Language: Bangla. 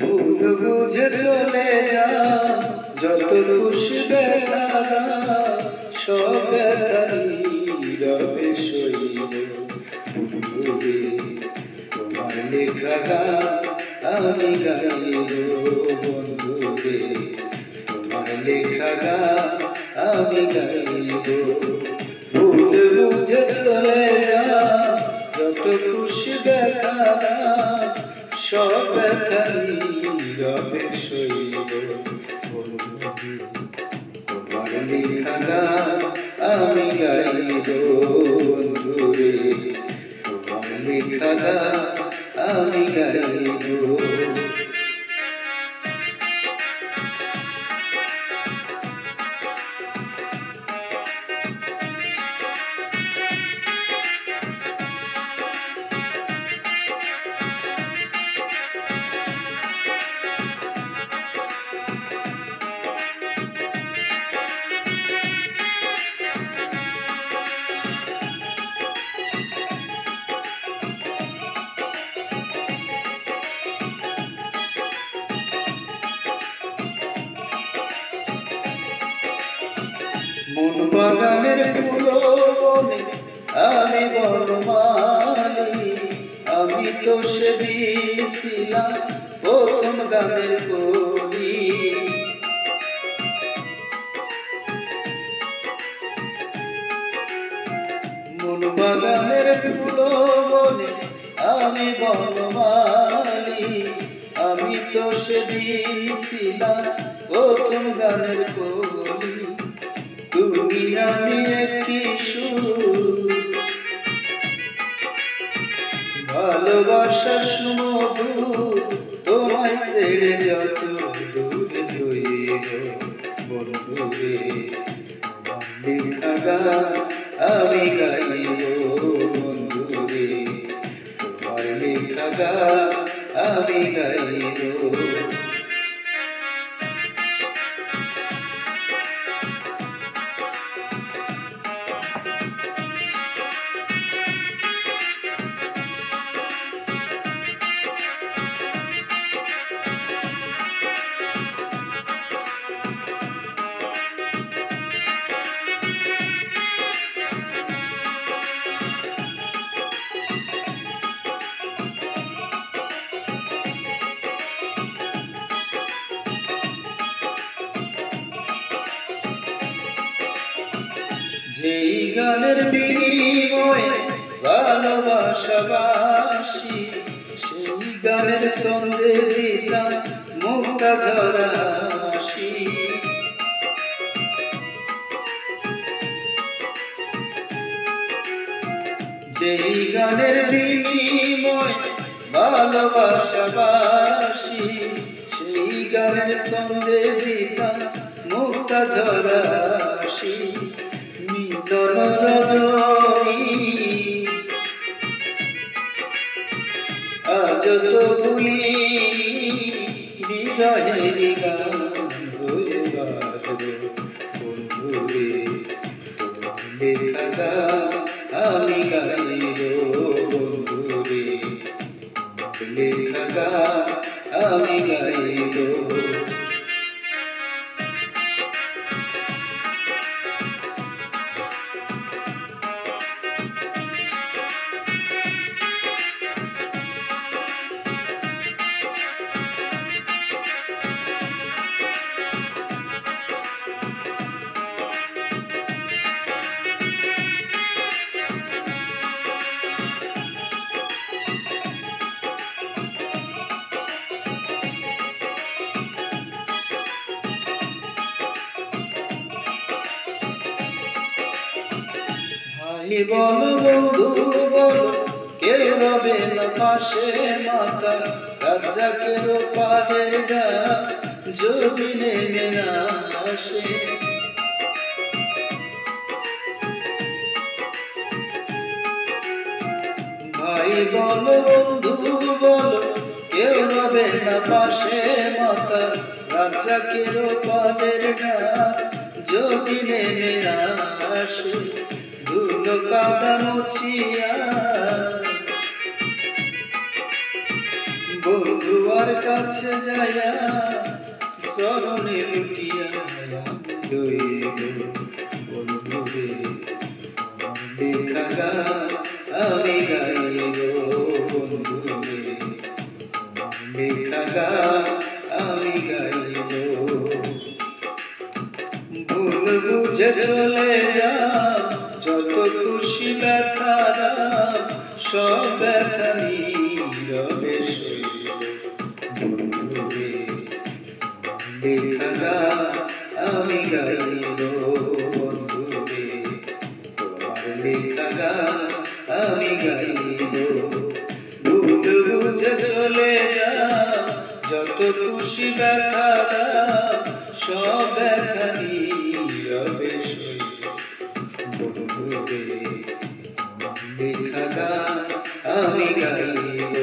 ভুল বুঝে চলে যা, যত খুশি ব্যথা দা, সব ব্যথা নীরবে সইব। বন্ধুরে তোমার লেখা গান আমি গাইব। বন্ধুরে তোমার লেখা গান আমি গাইব। ভুল বুঝে চলে যা, যত খুশি ব্যথা দা, সব ব্যথা নীরবে সইব। বন্ধুরে তোমার লেখা গান আমি গাইব। বন্ধুরে তোমার লেখা গান আমি গাইব। মন বাগানের ফুল বনে আমি বনমালী, আমি তো সেদিন ছিলাম প্রথম গানের কলি। মন বাগানের ফুল বনে আমি বনমালী, আমি তো সেদিন ছিলাম প্রথম গানের কলি। তুমি আমি একটি সুর, ভালোবাসা সুমধুর, তোমায় ছেড়ে যত দূরে হইব। বন্ধুরে তোমার লেখা গান আমি গাইব। বন্ধুরে তোমার লেখা গান আমি গাইব। যেই গানের বিনিময়ে ভালোবাসাবাসি, সেই গানের সঙ্গে দিতাম মুক্তা ঝরা হাসি। যেই গানের বিনিময়ে ভালোবাসাবাসি, সেই গানের সঙ্গে দিতাম মুক্তা ঝরা হাসি। মিলন রজনী আজ তো ভুলি, বিরহের গান হয়ে বাজব। বন্ধুরে তোমার লেখা গান আমি গাইব। বন্ধুরে তোমার লেখা গান আমি গাইব। বল বন্ধু বল, কেউ রবে না পাশে, মাতা রাজ্জাকের পারের গা যদি নেমে না আসে। ভাই বল বন্ধু বল, কেউ রবে না পাশে, মাতা রাজ্জাকের পারের গা যদি নেমে না আসে। ধুলো কাদা মুছিয়া বন্ধু আর কাছে কাছে যাইয়া চরণে লুটিয়া আমি রইব বন্ধুরে লেখা গান আমি গাইব বন্ধুরে লেখা গান আমি গাইব ভুল বুঝে চলে যা যত খুশি ব্যথা দাও সব ব্যথা নীরবে সইব বন্ধুরে লেখা গান আমি গাইব বন্ধুরে তোমার লেখা গান আমি গাইব ভুল বুঝে চলে যা যত খুশি ব্যথা দাও সব ব্যথা নীরবে সইব বন্ধুরে লেখা গান আমি গাইব